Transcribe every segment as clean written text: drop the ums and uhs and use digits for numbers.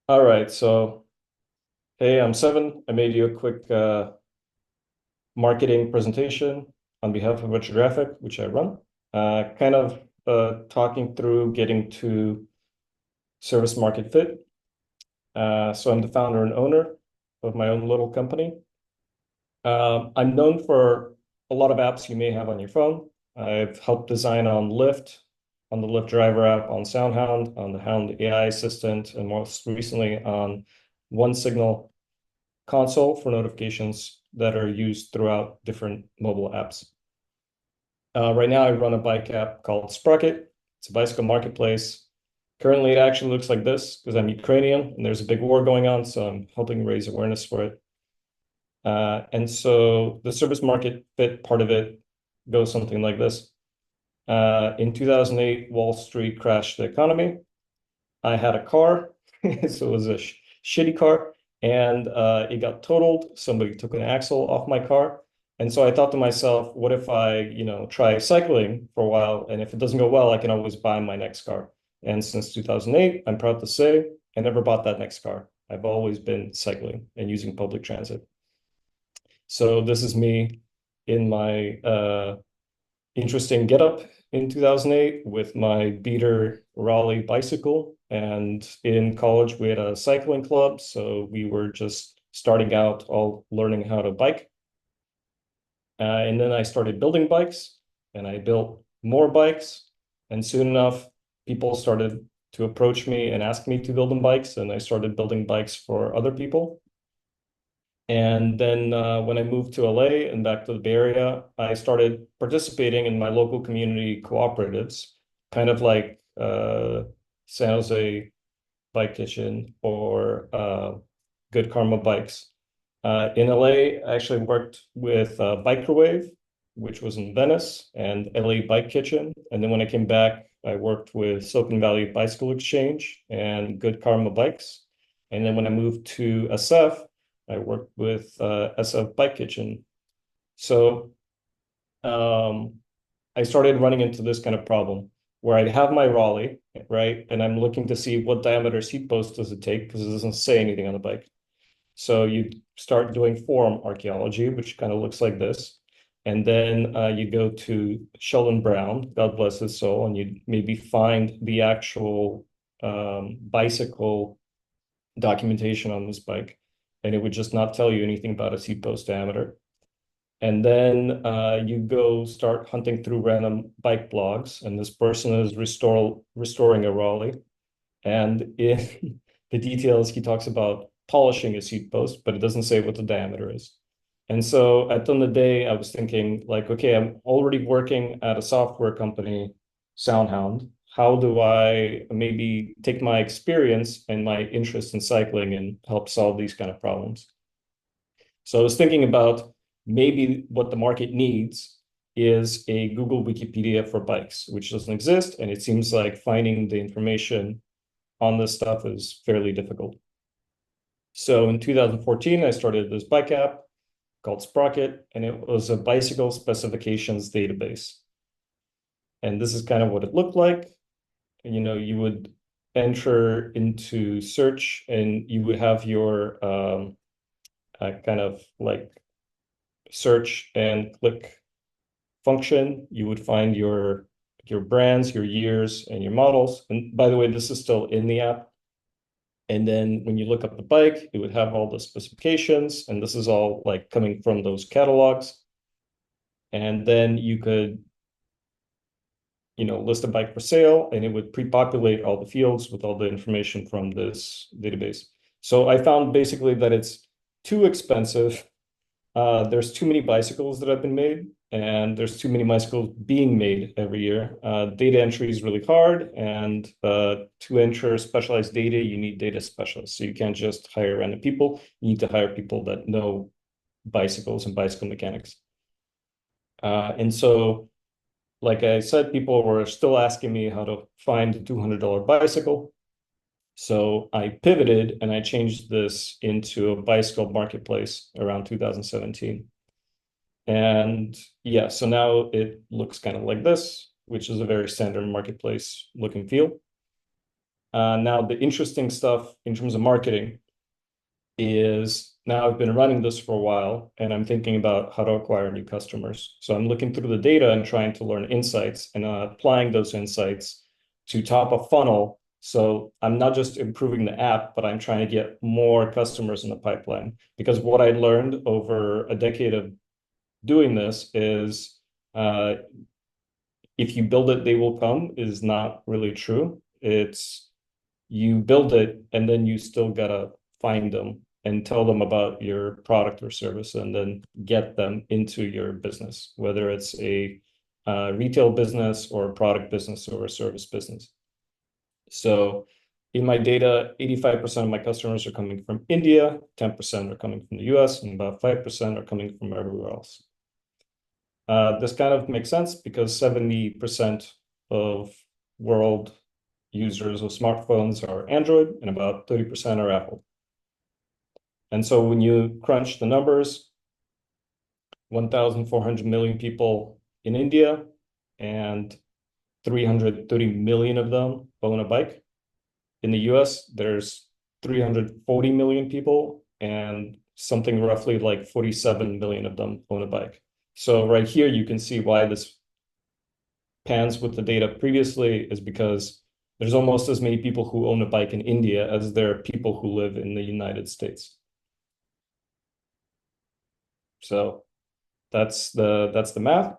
All right, so hey, I'm Seven. I made you a quick marketing presentation on behalf of Virtual Graphic, which I run. Kind of talking through getting to service market fit. So I'm the founder and owner of my own little company. I'm known for a lot of apps you may have on your phone. I've helped design on Lyft, on the Lyft driver app, on SoundHound, on the Hound AI assistant, and most recently on OneSignal console for notifications that are used throughout different mobile apps. Right now, I run a bike app called Sprocket. It's a bicycle marketplace. Currently, it actually looks like this because I'm Ukrainian and there's a big war going on, so I'm helping raise awareness for it. And so the service market fit part of it goes something like this. In 2008, Wall Street crashed the economy. I had a car, so it was a shitty car, and it got totaled. Somebody took an axle off my car, and so I thought to myself, what if I, try cycling for a while, and if it doesn't go well, I can always buy my next car. And since 2008, I'm proud to say I never bought that next car. I've always been cycling and using public transit. So this is me in my interesting getup in 2008 with my beater Raleigh bicycle. And in college, we had a cycling club. So we were just starting out all learning how to bike. And then I started building bikes and I built more bikes. And soon enough, people started to approach me and ask me to build them bikes. And I started building bikes for other people. And then when I moved to LA and back to the Bay Area, I started participating in my local community cooperatives, kind of like San Jose Bike Kitchen or Good Karma Bikes. In LA, I actually worked with Bikerwave, which was in Venice, and LA Bike Kitchen. And then when I came back, I worked with Silicon Valley Bicycle Exchange and Good Karma Bikes. And then when I moved to SF, I worked with SF Bike Kitchen. So um, I started running into this kind of problem where I'd have my Raleigh, right? And I'm looking to see what diameter seat post does it take because it doesn't say anything on the bike. So you start doing forum archaeology, which kind of looks like this. And then you go to Sheldon Brown, God bless his soul, and you maybe find the actual bicycle documentation on this bike. And it would just not tell you anything about a seat post diameter. And then you go start hunting through random bike blogs, and this person is restoring a Raleigh. And in the details, he talks about polishing a seat post, but it doesn't say what the diameter is. And so at the end of the day, I was thinking, like, okay, I'm already working at a software company, SoundHound. How do I maybe take my experience and my interest in cycling and help solve these kind of problems? So I was thinking about maybe what the market needs is a Google Wikipedia for bikes, which doesn't exist. And it seems like finding the information on this stuff is fairly difficult. So in 2014, I started this bike app called Sprocket, and it was a bicycle specifications database. And this is kind of what it looked like. You would enter into search and you would have your kind of like search and click function. You would find your brands, your years, and your models. And by the way, this is still in the app. And then when you look up the bike, it would have all the specifications, and this is all like coming from those catalogs. And then you could, list a bike for sale, and it would pre-populate all the fields with all the information from this database. So I found basically that it's too expensive. There's too many bicycles that have been made, and there's too many bicycles being made every year. Data entry is really hard, and to enter specialized data, you need data specialists. So you can't just hire random people. You need to hire people that know bicycles and bicycle mechanics. And so, like I said, people were still asking me how to find a $200 bicycle. So I pivoted and I changed this into a bicycle marketplace around 2017. And yeah, so now it looks kind of like this, which is a very standard marketplace look and feel. Now, the interesting stuff in terms of marketing is now I've been running this for a while and I'm thinking about how to acquire new customers. So I'm looking through the data and trying to learn insights and applying those insights to top a funnel. So I'm not just improving the app, but I'm trying to get more customers in the pipeline. Because what I learned over a decade of doing this is uh, if you build it, they will come is not really true. It's you build it and then you still gotta find them and tell them about your product or service and then get them into your business, whether it's a retail business or a product business or a service business. So in my data, 85% of my customers are coming from India, 10% are coming from the US, and about 5% are coming from everywhere else. This kind of makes sense because 70% of world users of smartphones are Android and about 30% are Apple. And so when you crunch the numbers, 1,400 million people in India and 330 million of them own a bike. In the US, there's 340 million people and something roughly like 47 million of them own a bike. So right here, you can see why this pans with the data previously is because there's almost as many people who own a bike in India as there are people who live in the United States. So that's the math.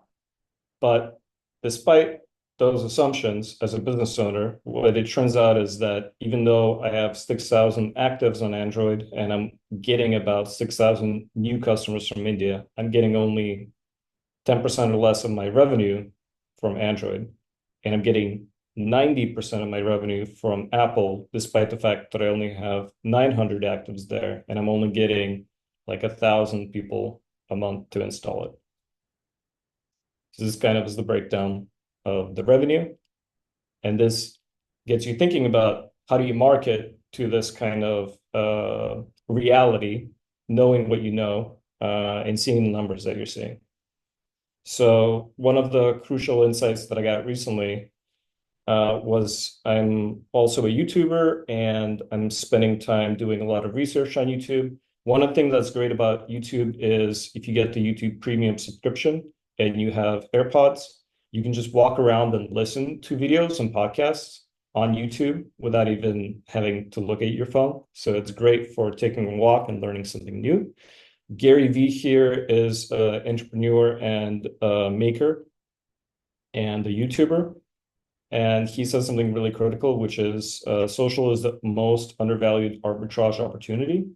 But despite those assumptions, as a business owner, what it turns out is that even though I have 6,000 actives on Android and I'm getting about 6,000 new customers from India, I'm getting only 10% or less of my revenue from Android. And I'm getting 90% of my revenue from Apple, despite the fact that I only have 900 actives there, and I'm only getting like 1,000 people a month to install it. So this kind of is the breakdown of the revenue. And this gets you thinking about how do you market to this kind of reality, knowing what you know, and seeing the numbers that you're seeing. So one of the crucial insights that I got recently was I'm also a YouTuber and I'm spending time doing a lot of research on YouTube. One of the things that's great about YouTube is if you get the YouTube Premium subscription and you have AirPods, you can just walk around and listen to videos and podcasts on YouTube without even having to look at your phone. So it's great for taking a walk and learning something new. Gary Vee here is an entrepreneur and a maker and a YouTuber. And he says something really critical, which is social is the most undervalued arbitrage opportunity.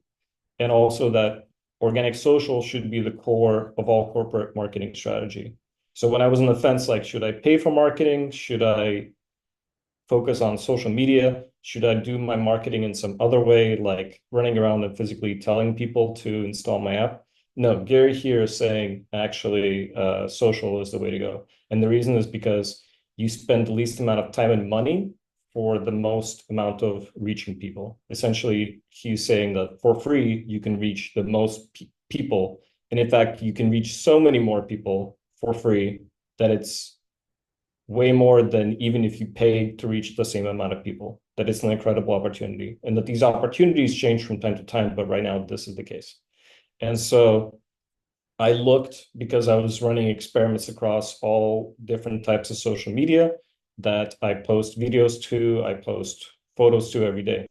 And also that organic social should be the core of all corporate marketing strategy. So when I was on the fence, like, should I pay for marketing? Should I focus on social media? Should I do my marketing in some other way, like running around and physically telling people to install my app? No, Gary here is saying actually social is the way to go. And the reason is because you spend the least amount of time and money for the most amount of reaching people. Essentially, he's saying that for free, you can reach the most people. And in fact, you can reach so many more people for free that it's way more than even if you pay to reach the same amount of people, that it's an incredible opportunity and that these opportunities change from time to time, but right now this is the case. And so I looked because I was running experiments across all different types of social media that I post videos to, I post photos to every day.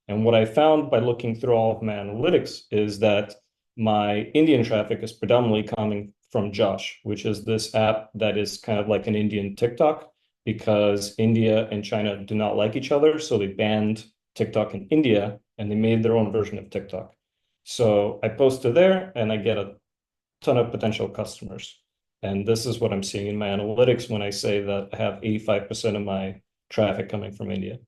And what I found by looking through all of my analytics is that my Indian traffic is predominantly coming from Josh, which is this app that is kind of like an Indian TikTok because India and China do not like each other. So they banned TikTok in India and they made their own version of TikTok. So I post to there and I get a ton of potential customers. And this is what I'm seeing in my analytics when I say that I have 85% of my traffic coming from India.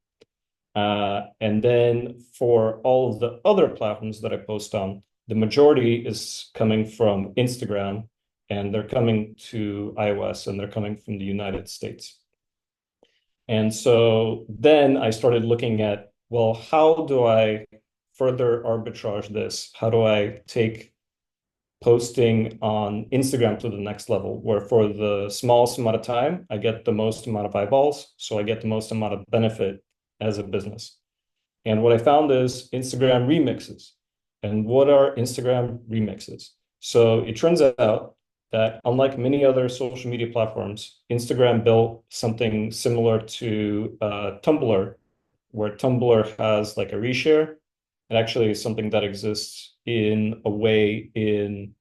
And then for all of the other platforms that I post on, the majority is coming from Instagram and they're coming to iOS and they're coming from the United States. And so then I started looking at, well, how do I further arbitrage this? How do I take posting on Instagram to the next level, where for the smallest amount of time, I get the most amount of eyeballs, so I get the most amount of benefit as a business. And what I found is Instagram remixes. And what are Instagram remixes? So it turns out that unlike many other social media platforms, Instagram built something similar to Tumblr, where Tumblr has like a reshare. It actually is something that exists in a way in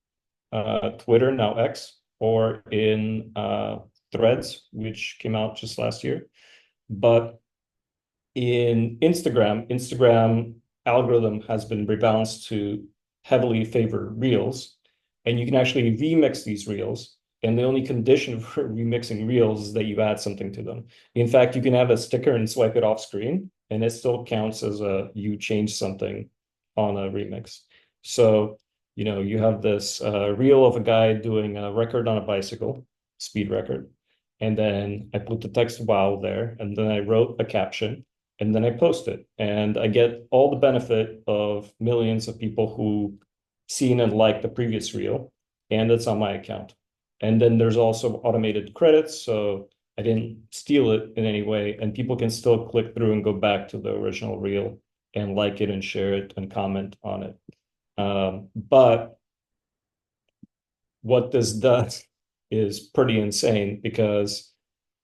Twitter, now X, or in Threads, which came out just last year. But in Instagram algorithm has been rebalanced to heavily favor reels, and you can actually remix these reels. And the only condition for remixing reels is that you add something to them. In fact, you can have a sticker and swipe it off screen, and it still counts as a you change something on a remix. So, you have this reel of a guy doing a record on a bicycle, speed record. And then I put the text wow there, and then I wrote a caption, and then I post it. And I get all the benefit of millions of people who seen and liked the previous reel, and it's on my account. And then there's also automated credits, so I didn't steal it in any way, and people can still click through and go back to the original reel and like it and share it and comment on it. But what this does is pretty insane because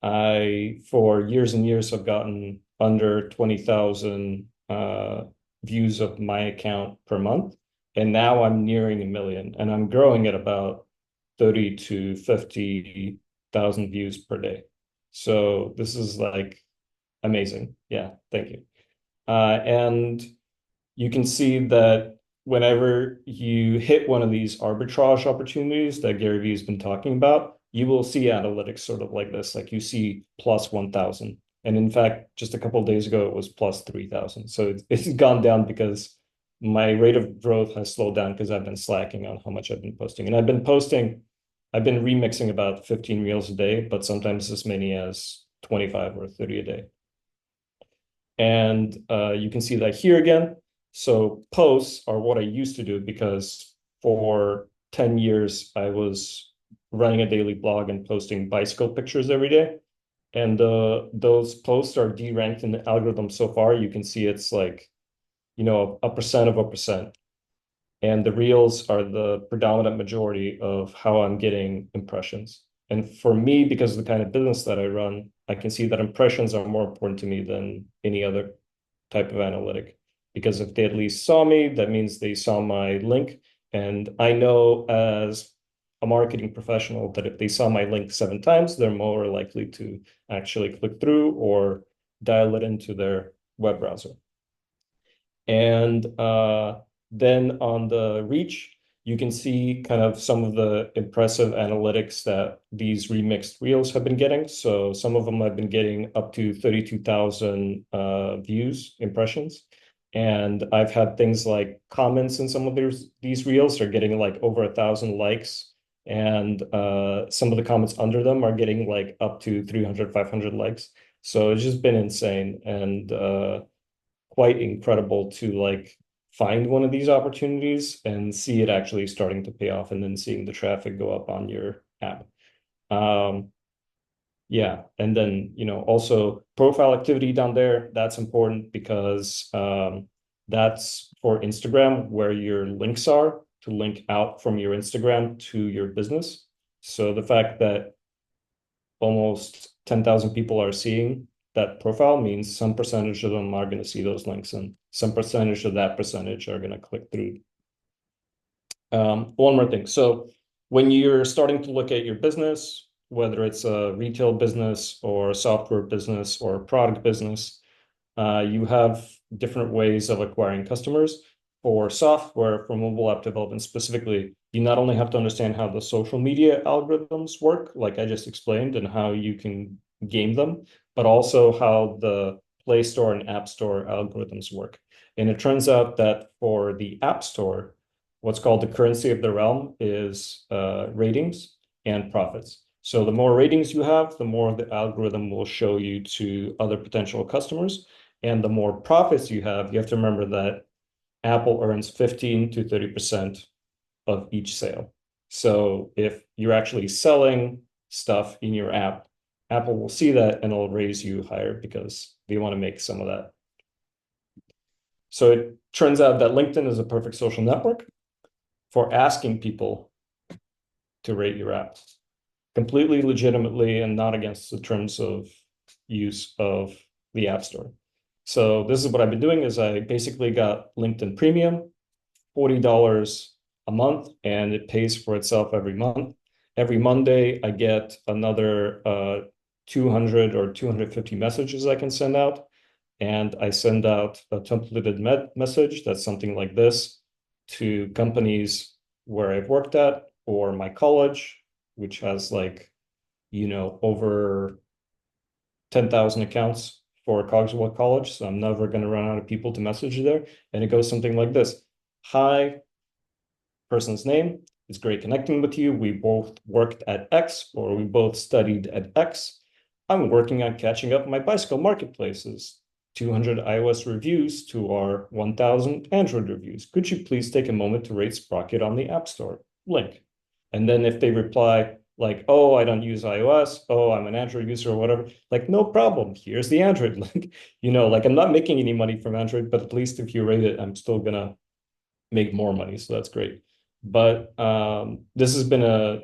for years and years, have gotten under 20,000 views of my account per month. And now I'm nearing 1 million, and I'm growing at about 30 to 50,000 views per day. So this is like amazing. Yeah, thank you. And you can see that whenever you hit one of these arbitrage opportunities that Gary Vee has been talking about, you will see analytics sort of like this, like you see plus 1,000. And in fact, just a couple of days ago, it was plus 3,000. So it's gone down because my rate of growth has slowed down because I've been slacking on how much I've been posting. And I've been remixing about 15 reels a day, but sometimes as many as 25 or 30 a day. And you can see that here again. So posts are what I used to do because for 10 years, I was running a daily blog and posting bicycle pictures every day. And those posts are deranked in the algorithm so far. You can see it's like, a percent of a percent. And the reels are the predominant majority of how I'm getting impressions. And for me, because of the kind of business that I run, I can see that impressions are more important to me than any other type of analytic. Because if they at least saw me, that means they saw my link. And I know as a marketing professional that if they saw my link 7 times, they're more likely to actually click through or dial it into their web browser. And then on the reach, you can see kind of some of the impressive analytics that these remixed reels have been getting. So some of them have been getting up to 32,000 views, impressions. And I've had things like comments in some of these reels are getting like over 1,000 likes. And some of the comments under them are getting like up to 300, 500 likes. So it's just been insane. And quite incredible to like find one of these opportunities and see it actually starting to pay off and then seeing the traffic go up on your app. Yeah, and then also profile activity down there, that's important because that's for Instagram where your links are to link out from your Instagram to your business. So the fact that almost 10,000 people are seeing that profile means some percentage of them are going to see those links, and some percentage of that percentage are going to click through. One more thing. So when you're starting to look at your business, whether it's a retail business or a software business or a product business, you have different ways of acquiring customers. For software, for mobile app development specifically, you not only have to understand how the social media algorithms work, like I just explained, and how you can game them, but also how the Play Store and App Store algorithms work. And it turns out that for the App Store, what's called the currency of the realm is ratings and profits. So the more ratings you have, the more the algorithm will show you to other potential customers. And the more profits you have to remember that Apple earns 15 to 30% of each sale. So if you're actually selling stuff in your app, Apple will see that and it'll raise you higher because they want to make some of that. So it turns out that LinkedIn is a perfect social network for asking people to rate your apps completely legitimately and not against the terms of use of the App Store. So this is what I've been doing is I basically got LinkedIn Premium, $40 a month, and it pays for itself every month. Every Monday, I get another 200 or 250 messages I can send out. And I send out a templated message that's something like this to companies where I've worked at or my college, which has like, over 10,000 accounts for Cogswell College. So I'm never going to run out of people to message there. And it goes something like this. Hi, person's name. It's great connecting with you. We both worked at X or we both studied at X. I'm working on catching up my bicycle marketplaces. 200 iOS reviews to our 1,000 Android reviews. Could you please take a moment to rate Sprocket on the App Store? Link. And then if they reply like, oh, I don't use iOS, oh, I'm an Android user or whatever, like, no problem. Here's the Android link. Like I'm not making any money from Android, but at least if you rate it, I'm still gonna make more money. So that's great. But this has been a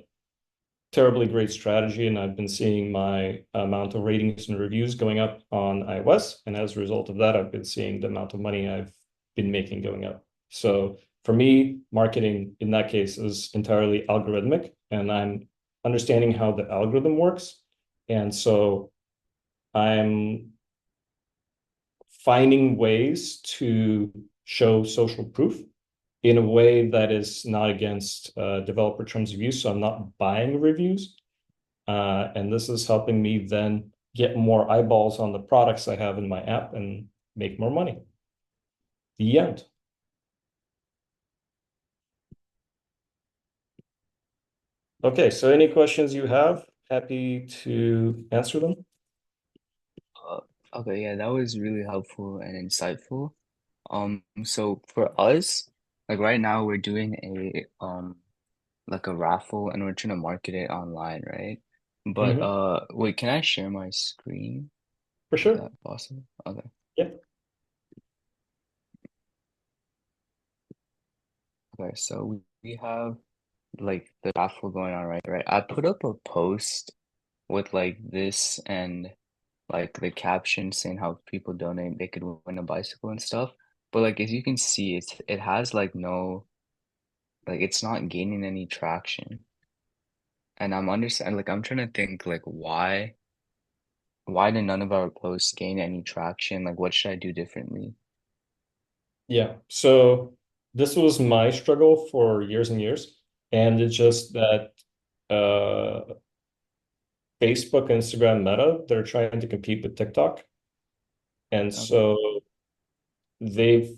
terribly great strategy, and I've been seeing my amount of ratings and reviews going up on iOS. And as a result of that, I've been seeing the amount of money I've been making going up. So for me, marketing in that case is entirely algorithmic, and I'm understanding how the algorithm works. And so I'm finding ways to show social proof in a way that is not against developer terms of use. So I'm not buying reviews. And this is helping me then get more eyeballs on the products I have in my app and make more money. The end. Okay, so any questions you have, happy to answer them. Uh, okay, yeah, that was really helpful and insightful. So for us, like right now we're doing a like a raffle and we're trying to market it online, right? But Mhm. wait, can I share my screen? For Is sure. that possible? Okay. Yeah. Okay, so we have like the raffle going on, right? Right. I put up a post with like this and like the caption saying how if people donate they could win a bicycle and stuff. But like as you can see, it has like no like it's not gaining any traction. And I'm trying to think like why did none of our posts gain any traction? Like what should I do differently? Yeah. So this was my struggle for years and years. And it's just that uh, Facebook, Instagram, Meta, they're trying to compete with TikTok. And Okay. so they've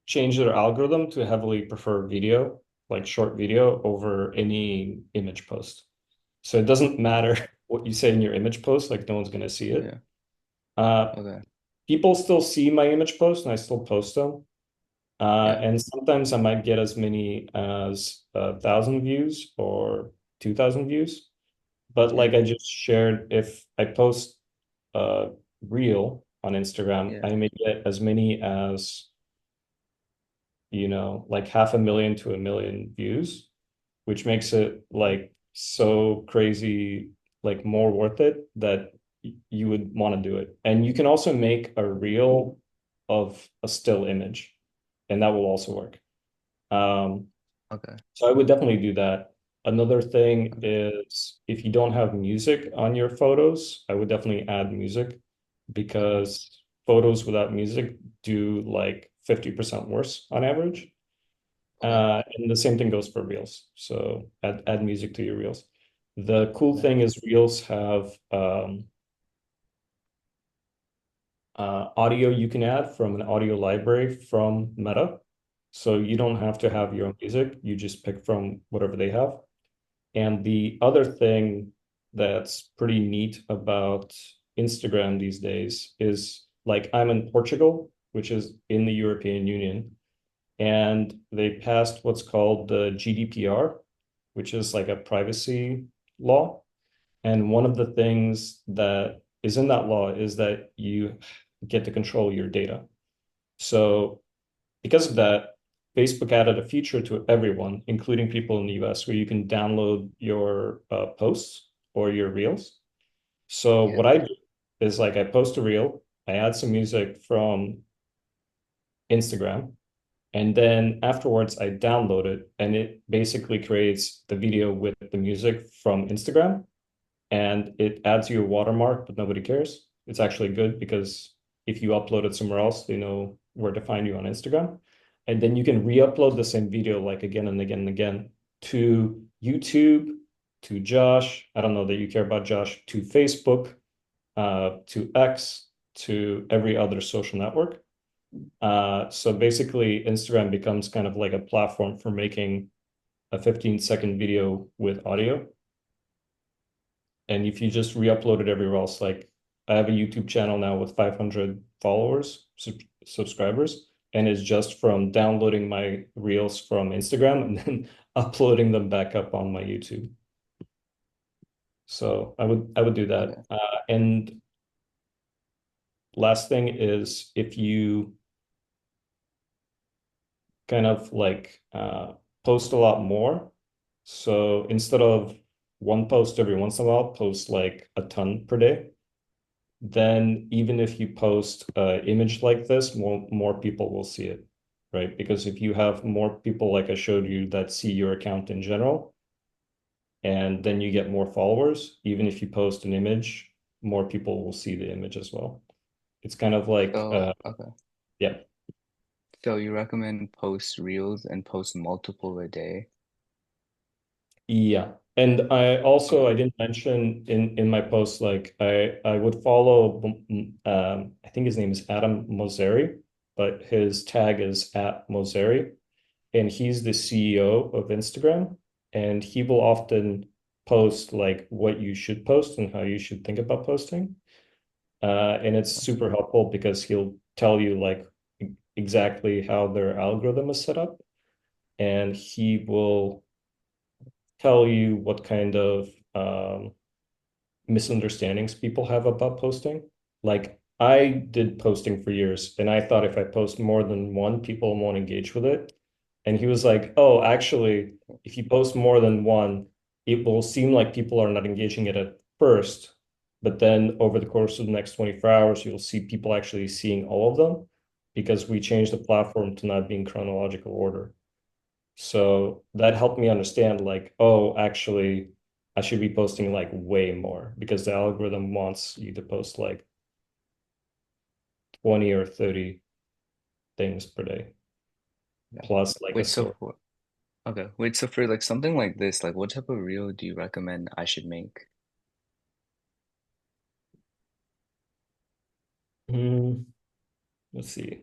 changed their algorithm to heavily prefer video, like short video, over any image post. So it doesn't matter what you say in your image post, like no one's going to see it. Yeah. Uh, Okay. People still see my image posts and I still post them. Yeah. And sometimes I might get as many as 1,000 views or 2,000 views. But like Yeah. I just shared, if I post a reel on Instagram, Yeah. I may get as many as, like 500,000 to 1 million views, which makes it like so crazy, like more worth it that you would want to do it. And you can also make a reel of a still image, and that will also work. Um, Okay. so I would definitely do that. Another thing Okay. is if you don't have music on your photos, I would definitely add music Okay. because photos without music do like 50% worse on average. Okay. And the same thing goes for Reels. So add music to your Reels. The cool Okay. thing is Reels have audio you can add from an audio library from Meta. So you don't have to Okay. have your own music. You just pick from whatever they have. And the other thing that's pretty neat about Instagram these days is like I'm in Portugal, which is in the European Union, and they passed what's called the GDPR, which is like a privacy law. And one of the things that is in that law is that you get to control your data. So because of that, Facebook added a feature to everyone, including people in the US, where you can download your posts or your reels. So Yeah. what I do is like I post a reel, I add some music from Instagram, and then afterwards I download it, and it basically creates the video with the music from Instagram, and it adds you a watermark, but nobody cares. It's actually good because if you upload it somewhere else, they know where to find you on Instagram. And then you can re-upload the same video like again and again and again to YouTube, to Josh. I don't know that you care about Josh, to Facebook, to X, to every other social network. So basically, Instagram becomes kind of like a platform for making a 15-second video with audio. And if you just re-upload it everywhere else, like I have a YouTube channel now with 500 followers, subscribers, and it's just from downloading my reels from Instagram and then uploading them back up on my YouTube. So I would do that. Okay. And last thing is if you kind of like post a lot more. So instead of one post every once in a while, post like a ton per day. Then even if you post an image like this, more people will see it, right? Because if you have more people, like I showed you, that see your account in general, and then you get more followers, even if you post an image, more people will see the image as well. It's kind of like, Okay. yeah. So you recommend post reels and post multiple a day? Yeah. And I also Okay. I didn't mention in my post like I would follow I think his name is Adam Mosseri, but his tag is at Mosseri, and he's the CEO of Instagram, and he will often post like what you should post and how you should think about posting. And it's super helpful because he'll tell you like exactly how their algorithm is set up, and he will tell you what kind of misunderstandings people have about posting. Like I did posting for years, and I thought if I post more than one, people won't engage with it. And he was like, "Oh, actually, if you post more than one, it will seem like people are not engaging it at first, but then over the course of the next 24 hours, you'll see people actually seeing all of them because we changed the platform to not be in chronological order." So that helped me understand like, oh, actually, I should be posting like way more because the algorithm wants you to post like 20 or 30 things per day, Yeah. plus like a Wait, so story. for okay. Wait, so for like something like this, like what type of reel do you recommend I should make? Hmm, let's see.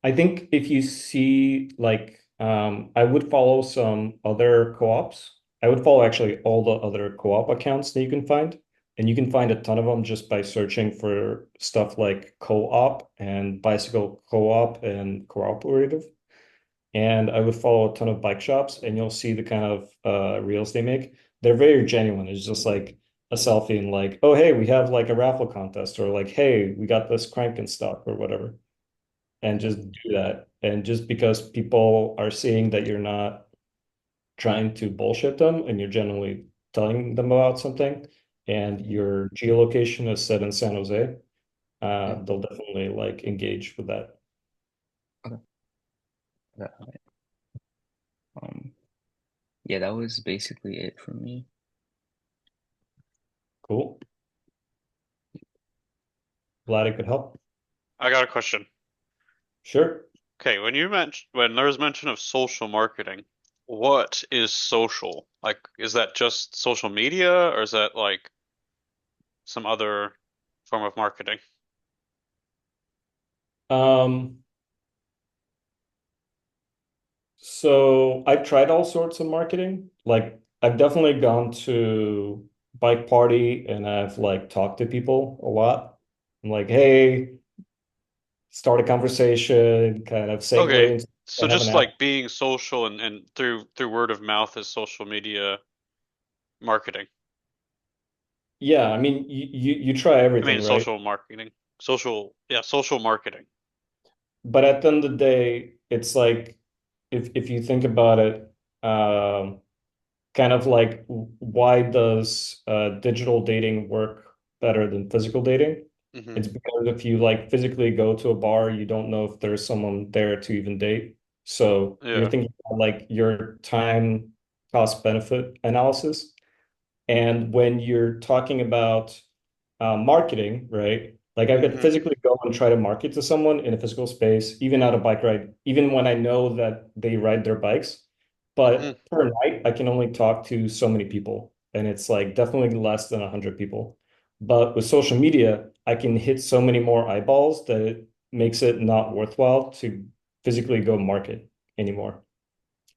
I think if you see like I would follow some other co-ops. I would follow actually all the other co-op accounts that you can find. And you can find a ton of them just by searching for stuff like co-op and bicycle co-op and cooperative. And I would follow a ton of bike shops, and you'll see the kind of reels they make. They're very genuine. It's just like a selfie and like, oh hey, we have like a raffle contest, or like, hey, we got this crank in stock or whatever, and Yeah. just do that. And just because people are seeing that you're not trying to bullshit them and you're generally telling them about something, and your geolocation is set in San Jose, Yeah. they'll definitely like engage with that. Okay. Okay. Um, yeah, that was basically it for me. Cool. Glad I could help. I got a question. Sure. Okay, when there's mention of social marketing, what is social? Like, is that just social media or is that like some other form of marketing? Um, So I've tried all sorts of marketing. Like I've definitely gone to bike party and I've like talked to people a lot. I'm like, hey, start a conversation, kind of segue Okay, into So and have an just app. like being social and through word of mouth is social media marketing. Yeah, I mean, you try I mean everything, right? social marketing. Social marketing. But at the end of the day, it's like if you think about it, kind of like why does digital dating work better than physical dating? Hmm. It's because if you like physically go to a bar, you don't know if there's someone there to even date. So you're Yeah. thinking about like your time cost benefit analysis. And when you're talking about marketing, right? Like I could Hmm. physically go and try to market to someone in a physical space, even at a bike ride, even when I know that they ride their bikes. Hmm. But per night, I can only talk to so many people, and it's like definitely less than 100 people. But with social media, I can hit so many more eyeballs that it makes it not worthwhile to physically go market anymore.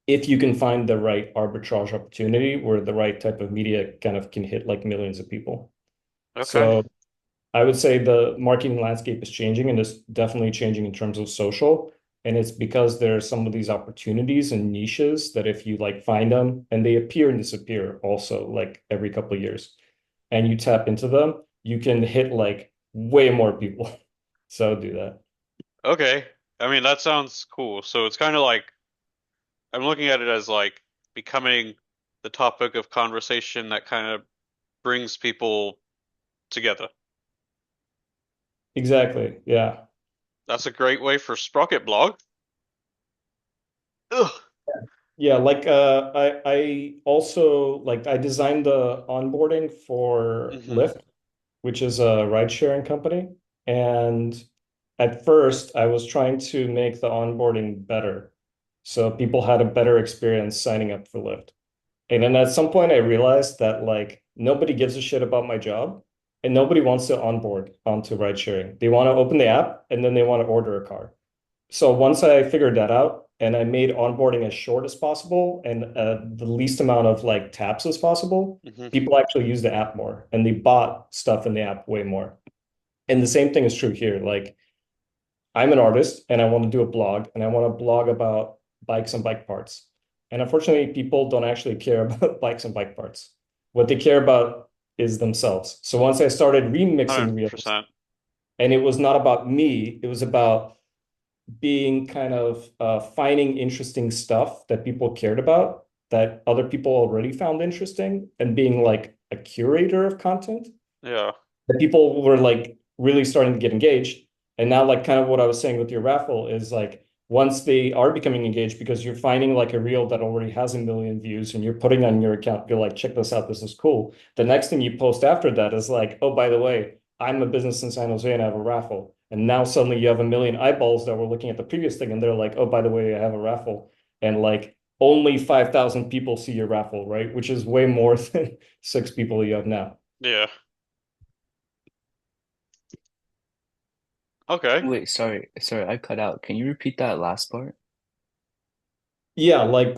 If you can find the right arbitrage opportunity where the right type of media kind of can hit like millions of people. Okay. So I would say the marketing landscape is changing and it's definitely changing in terms of social. And it's because there are some of these opportunities and niches that if you like find them and they appear and disappear also like every couple of years and you tap into them, you can hit like way more people. So do that. Okay. I mean that sounds cool. So it's kind of like I'm looking at it as like becoming the topic of conversation that kind of brings people together. Exactly. Yeah. That's a great way for Sprocket blog. Ugh. Yeah, like I also like I designed the onboarding for Hmm. Lyft, which is a ride sharing company. And at first, I was trying to make the onboarding better. So people had a better experience signing up for Lyft. And then at some point, I realized that like nobody gives a shit about my job and nobody wants to onboard onto ride sharing. They want to open the app and then they want to order a car. So once I figured that out and I made onboarding as short as possible and the least amount of like taps as possible, Hmm. people actually use the app more and they bought stuff in the app way more. And the same thing is true here. Like I'm an artist and I want to do a blog and I want to blog about bikes and bike parts. And unfortunately, people don't actually care about bikes and bike parts. What they care about is themselves. So once I started remixing reels, 100%. and it was not about me, it was about being kind of finding interesting stuff that people cared about that other people already found interesting and being like a curator of content Yeah. that people were like really starting to get engaged. And now, like, kind of what I was saying with your raffle is like, once they are becoming engaged because you're finding like a reel that already has 1 million views and you're putting on your account, you're like, check this out, this is cool. The next thing you post after that is like, oh, by the way, I'm a business in San Jose and I have a raffle. And now suddenly you have 1 million eyeballs that were looking at the previous thing and they're like, oh, by the way, I have a raffle. And like only 5,000 people see your raffle, right? Which is way more than 6 people you have now. Yeah. Okay. Wait, sorry, I cut out. Can you repeat that last part? Yeah, like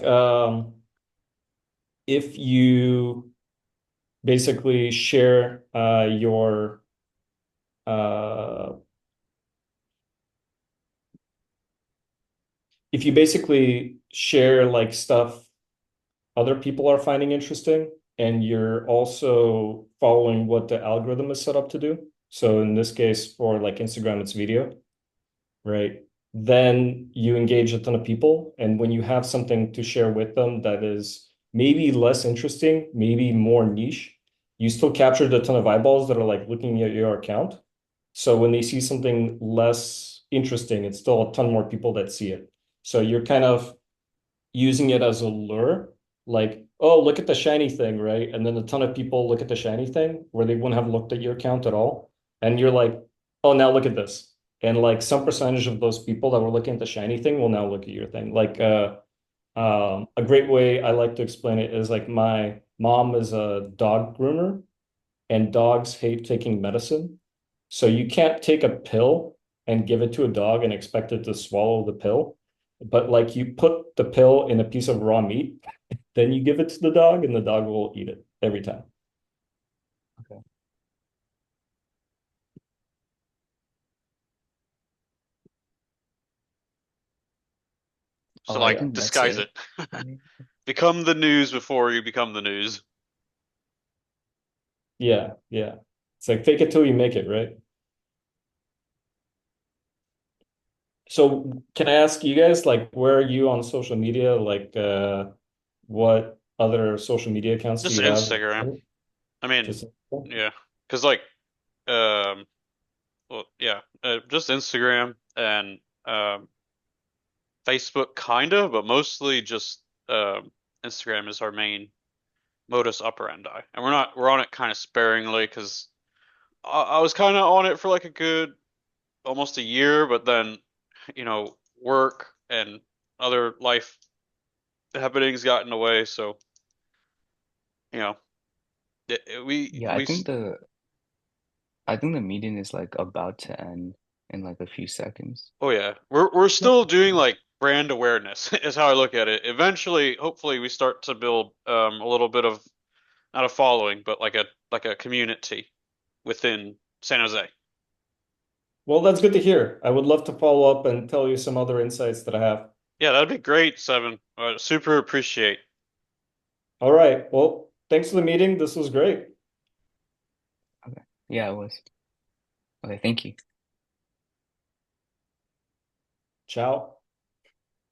if you basically share your uh, if you basically share like stuff other people are finding interesting and you're also following what the algorithm is set up to do. So in this case, for like Instagram, it's video, right? Then you engage a ton of people. And when you have something to share with them that is maybe less interesting, maybe more niche, you still captured a ton of eyeballs that are like looking at your account. So when they see something less interesting, it's still a ton more people that see it. So you're kind of using it as a lure, like, oh, look at the shiny thing, right? And then a ton of people look at the shiny thing where they wouldn't have looked at your account at all. And you're like, oh, now look at this. And like some percentage of those people that were looking at the shiny thing will now look at your thing. Like a great way I like to explain it is like my mom is a dog groomer and dogs hate taking medicine. So you can't take a pill and give it to a dog and expect it to swallow the pill. But like you put the pill in a piece of raw meat, then you give it to the dog and the dog will eat it every time. Okay. So I like think that's disguise it. it. I mean, Become the news before you become the news. Yeah, yeah. It's like fake it till you make it, right? So can I ask you guys, like, where are you on social media? Like, what other social media accounts do Just you have? Instagram. I mean, Just yeah, because like um, well, yeah, just Instagram and Facebook, kind of, but mostly just Instagram is our main modus operandi, and we're on it kind of sparingly because I was kind of on it for like a good almost a year, but then work and other life happenings got in the way, so you know yeah, I think the meeting is like about to end in like a few seconds. oh yeah, we're still doing like brand awareness is how I look at it. Eventually, hopefully, we start to build a little bit of not a following, but like a community within San Jose. well, that's good to hear. I would love to follow up and tell you some other insights that I have. Yeah, that'd be great, Seven. Super appreciate. All right. Well, thanks for the meeting. This was great. Okay. Yeah, it was. Okay, thank you. Ciao.